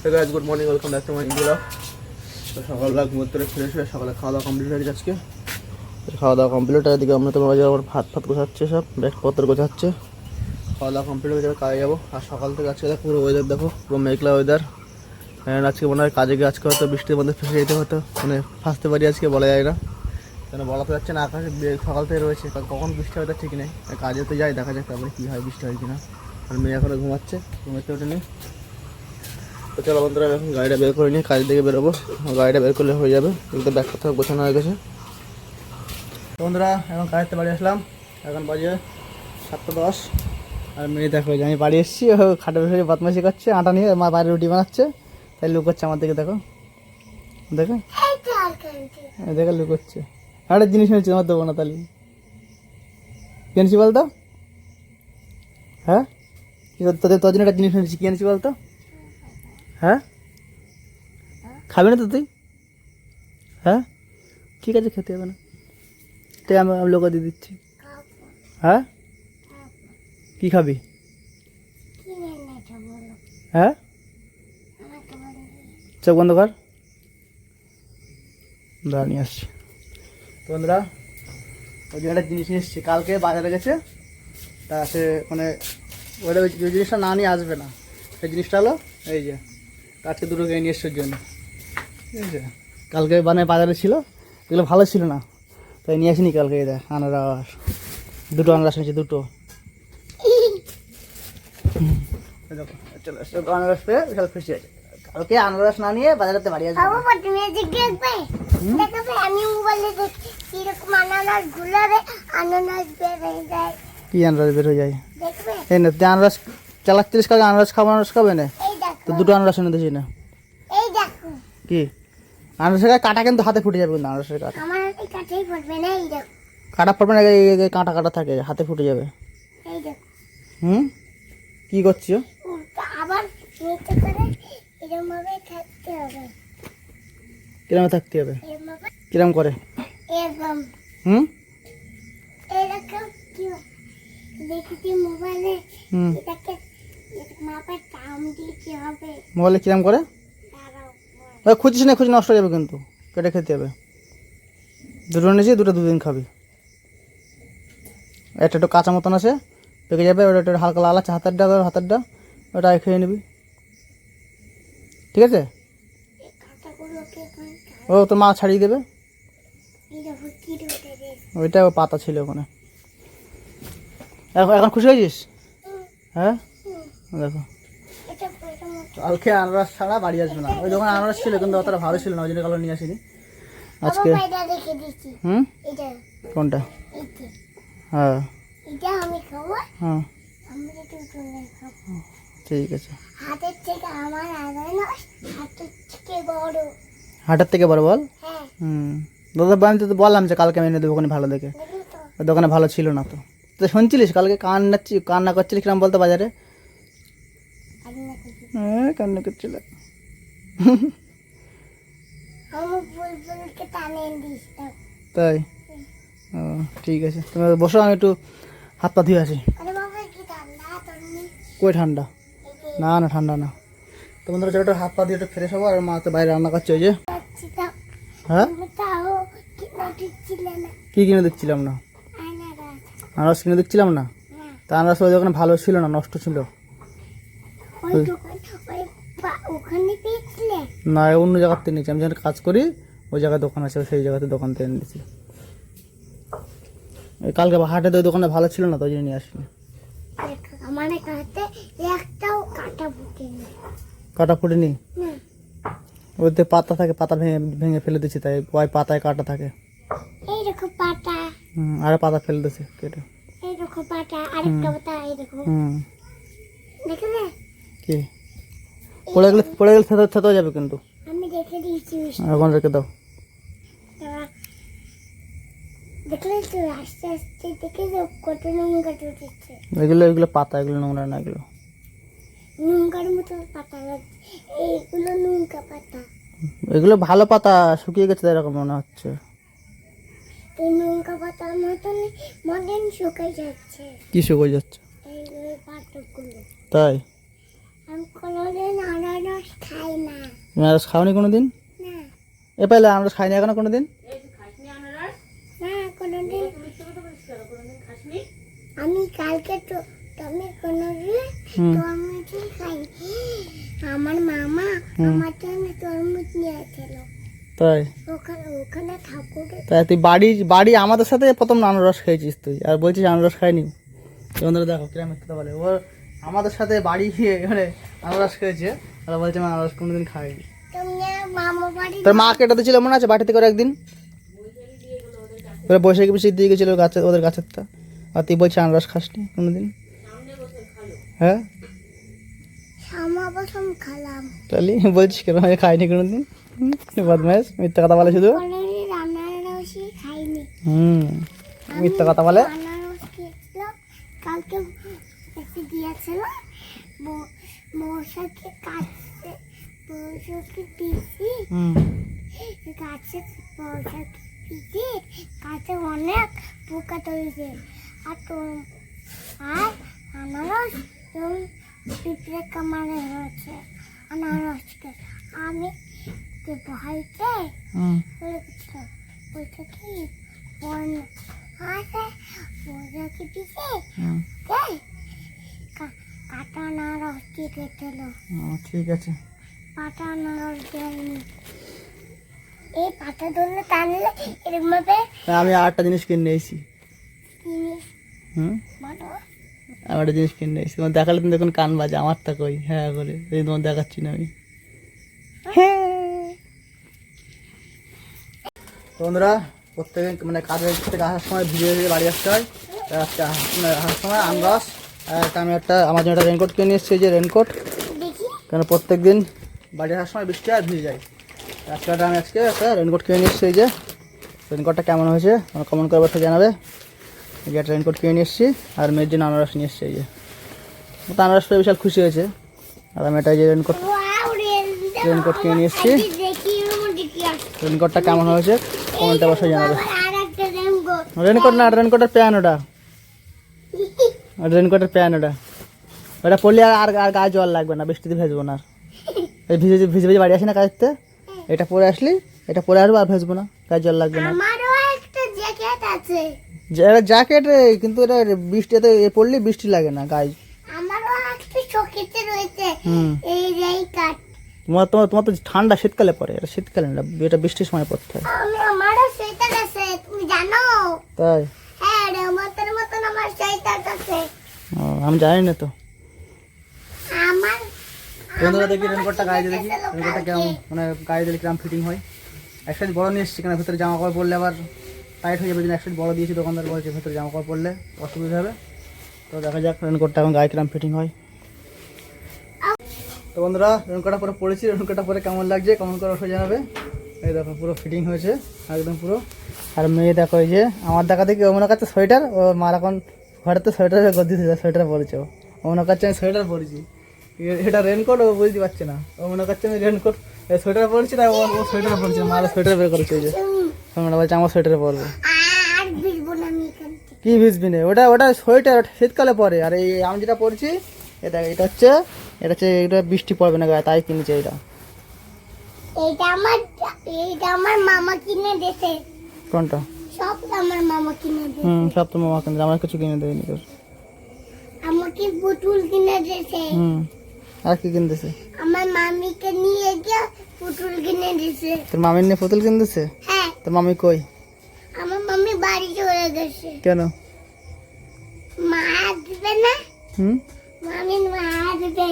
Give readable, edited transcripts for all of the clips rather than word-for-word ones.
Hey guys, good morning, welcome back to my video. তো সকালবেলা ঘুম থেকে ফ্রেশ হয়ে সকালে খাওয়া দাওয়া কমপ্লিট হয়ে গেছে আজকে। খাওয়া দাওয়া কমপ্লিট হয়ে এদিকে আমরা তোমার বাজার আমার ভাত গোছাচ্ছে, সব ব্যাগপত্র গোছাচ্ছে। খাওয়া দাওয়া কমপ্লিট হয়ে যাবে, কাজে যাবো। আর সকাল থেকে আজকে দেখো পুরো ওয়েদার দেখো, পুরো মেঘলা ওয়েদার। আজকে মনে হয় কাজে গিয়ে আজকে হয়তো বৃষ্টির মধ্যে ফেসে যেতে হতো, মানে ফাঁসতে পারি আজকে, বলা যায় না। কেন বলা তো যাচ্ছে না, আকাশে সকাল থেকে রয়েছে, কখন বৃষ্টি হয় তা ঠিক নেই। কাজে তো যাই, দেখা যাক তারপরে কী হয়, বৃষ্টি হয় কিনা। আর মেয়ে এখনও ঘুমাচ্ছে, ঘুমাতে ওঠেনি। তো চলো বন্ধুরা, আমি এখন গাড়িটা বের করে নিই, কাজ থেকে বেরোবো। গাড়িটা বের করলে হয়ে যাবে, কিন্তু ব্যাগ কথা গোছানো হয়ে গেছে। বন্ধুরা এখন কাজতে বাড়ি আসলাম, এখন বাজে 7:10। আর মেয়ে দেখো যে আমি বাড়ি এসেছি, ও খাটে বসে বদমাইশি করছে, আটা নিয়ে মা বাইরে রুটি বানাচ্ছে, তাই লুক করছে আমার দিকে। দেখো দেখো দেখো লুক করছে। একটা জিনিস নিয়েছি, তোমার দেবো না, তাহলে কিনেছি বলতো? হ্যাঁ তোর জন্য একটা জিনিস নিয়েছি, কিনেছি বলতো? হ্যাঁ খাবি না তো তুই? হ্যাঁ ঠিক আছে, খেতে হবে না, তাই আমি লোক দিয়ে দিচ্ছি। হ্যাঁ কি খাবি? হ্যাঁ চোখ বন্ধ কর, দাঁড়িয়ে আসছি। বন্ধুরা ওই একটা জিনিস নিয়ে এসছি, কালকে বাজারে গেছে, তা সে মানে ওটা ওই জিনিসটা না নিয়ে আসবে না। সেই জিনিসটা হলো এই যে, আজকে দুটো কিনে নিয়ে এসছে জন্য, ঠিক আছে? কালকে মানে বাজারে ছিল, এগুলো ভালো ছিল না, তাই নিয়ে আসিনি কালকে। এই দেখ আনারস, দুটো আনারস নিয়েছে, দুটো। চলে আসছে আনারস পেয়ে বিশাল খুশি আছে। কালকে আনারস না নিয়ে বাজারেতে বাড়ি আসবে। কি আনারস বের হয়ে যায়? এই না তুই আনারস চালাচ্ছিস, কালকে আনারস খাবে না তো, দুটো আনারস এনে দিয়েছি না। কি আনারসের কাটা কিন্তু হাতে ফুটে যাবে, কিন্তু আনারসের কাটা কাটা পড়বে না, কাঁটা কাটা থাকে, হাতে ফুটে যাবে। হুম কি করছো? কিরম থাকতে হবে? কিরম করে? হুম মোবাইলে কিরম করে খুঁজিস না, খুঁজি নষ্ট হয়ে যাবে কিন্তু, কেটে খেতে হবে। দুটো নিয়েছি, দুটো দুদিন খাবি। একটা একটু কাঁচা মতন আছে, পেকে যাবে, ওটা একটু হালকা লাল আছে, হাতেরটা ওটা খেয়ে নিবি, ঠিক আছে? ও তোর মা ছাড়িয়ে দেবে, ওইটা পাতা ছিল ওখানে। এখন খুশি হয়েছিস? হ্যাঁ দেখো, কালকে আনারস ছাড়া বাড়ি আসবে না। ওই দোকানে আনারস ছিল, কিন্তু অতটা ভালো ছিল না, ওই জন্য কালো নিয়ে আসিনি আজকে। হুম কোনটা? হ্যাঁ হ্যাঁ ঠিক আছে। হাটের থেকে বড় বল? দাদা আমি তো বললাম যে কালকে আমি এনে দেবো ওখানে ভালো দেখে, ওই দোকানে ভালো ছিল না। তো তো শুনছিলিস কালকে কান্না করছিলিস কিরম বলতো বাজারে? হ্যাঁ কান্না করছিল। তাই ও ঠিক আছে, তুমি বসো, আমি একটু হাত পা ধুয়ে আসি। কই ঠান্ডা? না না ঠান্ডা না। তো বন্ধুরা চলো একটু হাত পা দিয়ে একটু ফ্রেশ হবো। আর মা তো বাইরে রান্না করছে, ওই যে। হ্যাঁ কি কিনে দিচ্ছিলাম না? আনারস কিনে দিচ্ছিলাম না? তা আনারস ওই দোকানে ভালো ছিল না, নষ্ট ছিল। না অন্য জায়গার থেকে নিয়েছি, আমি যেখানে কাজ করি ওই জায়গায় দোকান আছে, সেই জায়গাতে দোকান থেকে নিয়েছি। কালকে হাটে তো ওই দোকানে ভালো ছিল না, তো ওই জন্য নিয়ে আসিনি। কাটা ফুটেনি? ওতে পাতা থাকে, পাতা ভেঙে ফেলে দিচ্ছি, তাই ওই পাতায় কাটা থাকে। আর পাতা ফেলে দিচ্ছে কেটে। কি পড়ে গেলে থেতে যাবে কিন্তু, এখন রেখে দাও। এগুলো পাতা, এগুলো নোংরা না, এগুলো এগুলো ভালো পাতা, শুকিয়ে গেছে এরকম মনে হচ্ছে। কি শুকিয়ে যাচ্ছে? তাই তুমি আনারস খাওনি কোনো দিন? এ পেলে আনারস খাইনি এখনো কোনো দিন? আমি কালকে তো তুমি কোনোদিন তরমুজ খাই। আমার মামা আমার জন্য তরমুজ নিয়ে আসছিল। তাই? ওখানে ঠাকুর। তাই তুই বাড়ি আমাদের সাথে প্রথম আনারস খেয়েছিস তুই, আর বলছিস আনারস খাইনি। বন্ধুরা দেখো কিরম মিথ্যা বলে, ও আমাদের সাথে বাড়ি গিয়ে মানে আনারস খেয়েছে, আর বলছে আমি আনারস কোনোদিন খাইনি। তোর মা কেটে দিয়েছিল মনে আছে বাড়িতে করে একদিন, বৈশাখী পিছিয়ে দিয়ে গেছিল গাছে, ওদের গাছেরটা, আর তুই বলছিস আনারস খাসনি কোনোদিন? হ্যাঁ তাহলে বলছিস কেন আমি খাইনি কোনোদিন? বদমাইশ, মিথ্যা কথা বলে শুধু। মিথ্যা কথা বলে। কালকে দিয়েছিল মশাকে কাটতে, মশাকে পিসি গাছে, মশাকে পিসি গাছে অনেক পোকা ধরেছে। আর আনারস পিঁপড়ে কামানো হয়েছে আনারসকে। আমি ভয়তে বলছে কি মশাকে পিসি কাটা আনারস দিয়ে গেছিল। ঠিক আছে, পাতা আনারস দেয়নি। এই পাতা ধরলে টানলে এরকম ভাবে। আমি আরেকটা জিনিস কিনে এসেছি। আমি একটা জিনিস কিনে এসেছি, তোমার দেখালে তুমি দেখুন কান বাজে, আমার তা কই হ্যাঁ বলে, এই তোমার দেখাচ্ছি না আমি। বন্ধুরা প্রত্যেকে মানে কাজের থেকে আসার সময় ভিজে ভিজে বাড়ি আসতে হয়, আসার সময় আনারস আমি একটা আমার জন্য একটা রেনকোট কিনে এসেছি, যে রেনকোট, কেন প্রত্যেক দিন বাড়ি আসার সময় বৃষ্টি হয় ভিজে যায়। আমি আজকে একটা রেনকোট কিনে নিয়ে এসেছি। এই যে রেনকোটটা কেমন হয়েছে আমার কমেন্ট করে অবশ্যই জানাবে। এই যে একটা রেনকোট কিনে নিয়ে এসেছি, আর মেয়ের জন্য আনারস নিয়ে এসেছি। এই যে আনারস পেয়ে বিশাল খুশি হয়েছে, আর আমি এটা যে রেনকোট কিনে নিয়ে এসেছি। রেনকোটটা কেমন হয়েছে কমেন্টে অবশ্যই জানাবে। রেনকোট না, রেনকোটের প্যান ওটা, রেনকোটের প্যান ওটা, ওটা পরলে আর গায়ে জল লাগবে না, বৃষ্টিতে ভেজবো না। আর ভিজে ভিজে ভিজে বাড়ি আসি না কাজতে, এটা পরে আসলি, এটা পরে আসবো আর ভেজবো না, গায়ে জল লাগবে না। এটা জ্যাকেট রে, কিন্তু এটা বৃষ্টিতে পড়লে বৃষ্টি লাগে না গায়ে। তোমার তো ঠান্ডা শীতকালে পরে, এটা শীতকালে না, এটা বৃষ্টির সময় পড়তে হয়। তাই? আমি জানি না তো। বন্ধুরা দেখি রেনকোটটা গায়ে দিয়ে, দেখি রেনকোটটা কেমন, মানে গায়ে দিলে কিরম ফিটিং হয়। এক সাইজ বড় নিয়ে এসেছি, কেন ভেতরে জামা কাপড় পরলে আবার টাইট হয়ে যাবে, এক সাইজ বড় দিয়েছি, দোকানদার বলছে ভেতরে জামা কাপড় পরলে অসুবিধা হবে। তো দেখা যাক রেনকোটটা এখন গায়ে কিরম ফিটিং হয়। তো বন্ধুরা রেনকোটটা পরে পরেছি, রেনকোটটা পরে কেমন লাগছে কমেন্ট করে অবশ্যই জানাবে। এই দেখো পুরো ফিটিং হয়েছে একদম পুরো। আর মেয়ে দেখো, এই যে আমার দেখা দেখি ও মনে করছে সোয়েটার, ও মার এখন ঘরেতে সোয়েটারের গদি দিয়েছে, সোয়েটার পরেছে ও মনে করছে আমি সোয়েটার পরেছি, এটা রেনকোট ও বুঝতে পারছে না, ও মনে করছে আমি রেনকোট সোয়েটার পরেছি, তাই ও সোয়েটার পরেছে, মার সোয়েটার বের করেছে। এই যে তোমরা বলছে আমার সোয়েটার পরবো, কি ভিজবি না, ওটা সোয়েটার, ওটা শীতকালে পরে। আর এই আমি যেটা পরছি এটা হচ্ছে এটা বৃষ্টি পড়বে না গায়ে, তাই কিনেছে এটা। এইটা আমার মামা কিনে দিয়েছে। কোনটা? সব আমার মামা কিনে দিয়েছে। সব তো মামা কিনে, আমার কিছু কিনে দেয়নি তোর। আমাকে পুতুল কিনে দিয়েছে। আর কি কিনে দিয়েছে? আমার মামিকে নিয়ে গিয়ে পুতুল কিনে দিয়েছে। তোর মামির নিয়ে পুতুল কিনে দিয়েছে? হ্যাঁ। তোর মামি কই? আমার মামি বাড়ি চলে গেছে। কেন? মা আসবে না। মামি মা আসবে।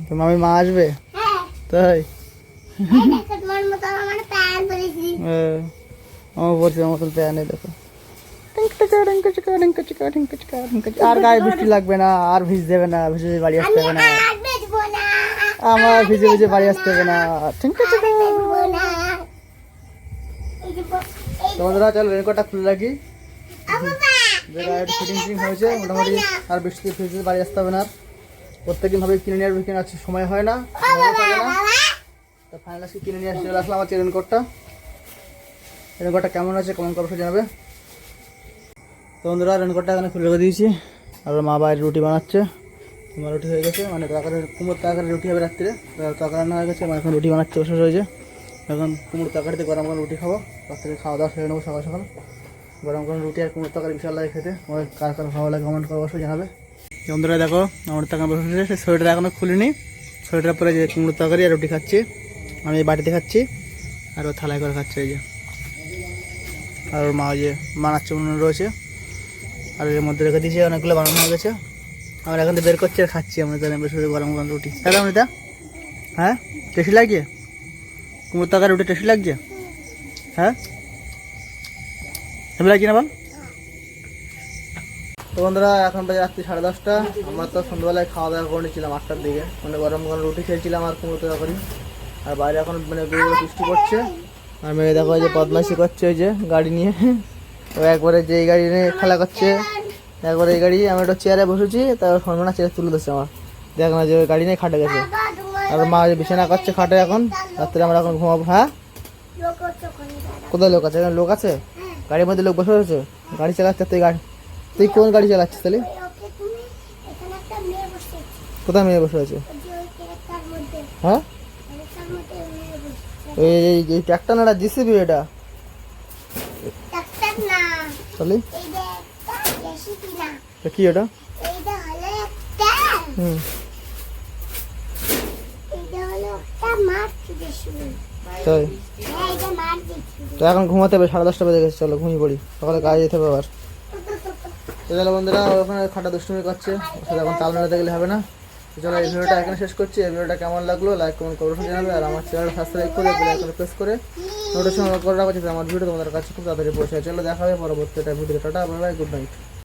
তোর মামি মা আসবে? হ্যাঁ। তাই? তোমার মতো আমার প্যান পরেছি। আমার পরছি আমার মতন প্যান, দেখো। আর গায়ে বৃষ্টি লাগবে না, আর ভিজ দেবে না, ভিজে বাড়ি আসতে হবে না, আমার ভিজে ভিজে বাড়ি আসতে হবে না। তোমাদের চলো রেনকোটটা খুলে রাখি, ফিটিং ফিটিং হয়েছে মোটামুটি, আর বৃষ্টিতে ভিজে বাড়ি আসতে হবে না। প্রত্যেকদিন ভাবে কিনে নিয়ে আসবে, কিনে আসছে সময় হয় না, তো ফাইনাল আজকে কিনে নিয়ে আসতে চলে আসলাম হচ্ছে রেনকোটটা। রেনকোটটা কেমন আছে কমেন্ট করে জানাবে। তো বন্ধুরা রেনকোটটা এখানে খুলে রেখে দিয়েছি, আর মা বাইরে রুটি বানাচ্ছে, আমার রুটি হয়ে গেছে, মানে তরকারি কুমড়োর তরকারি রুটি হবে রাত্রে, তরকারি রান্না হয়ে গেছে। আমার এখন রুটি বানাচ্ছে বসে রয়েছে। এখন কুমড়োর তরকারিতে গরম গরম রুটি খাবো, রাত্রে খাওয়া দাওয়া সেরে নেবো সকাল সকাল। গরম গরম রুটি আর কুমড়োর তরকারি বিশাল লাগে খেতে। আমার কার কার ভালো লাগে কমেন্ট করে অবশ্যই জানাবে। বন্ধুরা দেখো আমার তরকারি বসে রয়েছে, সোয়েটার এখনও খুলিনি। সোয়েটার পরে যে কুমড়োর তরকারি আর রুটি খাচ্ছি, আমি এই বাটিতে খাচ্ছি আর ও থালায় করে খাচ্ছে এই যে। আর ওর মা যে বানাচ্ছে উনুন রয়েছে, আর এর মধ্যে রেখে দিয়েছে, অনেকগুলো বানানো হয়ে গেছে। আমরা এখন তো বের করছি আর খাচ্ছি আমরা, তাহলে বসে গরম গরম রুটি। তাহলে আমরা হ্যাঁ টেস্টি লাগছে কুমড়োর তরকারি রুটি, টেস্টি লাগছে হ্যাঁ, হেবি লাগছে না বল? তো বন্ধুরা এখন বাজে রাত্রি 10:30। আমরা তো সন্ধ্যাবেলায় খাওয়া দাওয়া করে নিয়েছিলাম 8টার দিকে, মানে গরম গরম রুটি খেয়েছিলাম আর কুমড়ো তরকারি। আর বাইরে এখন মানে গুঁড়ো বৃষ্টি পড়ছে, আর মেয়ে দেখো যে বদমাইশি করছে ওই যে গাড়ি নিয়ে। ও একবারে যে এই গাড়ি নিয়ে খেলা করছে, একবারে এই গাড়ি। আমি একটা চেয়ারে বসেছি, তারপর সন্ধ্যা চেয়ারে তুলে দিচ্ছে আমার, দেখ না যে ওই গাড়ি নিয়ে খাটে গেছে। আর মা যে বিছানা করছে খাটে এখন, রাত্রে আমরা এখন ঘুমাবো। হ্যাঁ কোথায় লোক আছে? এখানে লোক আছে, গাড়ির মধ্যে লোক বসে রয়েছে, গাড়ি চালাচ্ছে। তুই গাড়ি, তুই কোন গাড়ি চালাচ্ছিস তাহলে? কোথায় মেয়ে বসে আছে? হ্যাঁ এই ট্রাক্টর না জিসিবি এটা তাহলে কি এটা? হুম তাই তো এখন ঘুমাতে হবে, 10:30 বেজে গেছে। চলো ঘুমিয়ে পড়ি, সকালে কাজে যেতে হবে আবার। চলো বন্ধুরা ওখানে খাটা দুষ্টুমি করছে, ওর সাথে এখন তাল মেলাতে গেলে হবে না। চলো এই ভিডিওটা এখানে শেষ করছি। এই ভিডিওটা কেমন লাগলো লাইক কমেন্ট করে জানাবে, আর আমার চ্যানেলটা সাবস্ক্রাইব করে বেল আইকনে প্রেস করে নোটিফিকেশন অন করে রাখো, যাতে আমার ভিডিও তোমাদের কাছে খুব তাড়াতাড়ি পৌঁছে যায়। চলো দেখা হবে পরবর্তী একটা video. Tata bye bye, good night.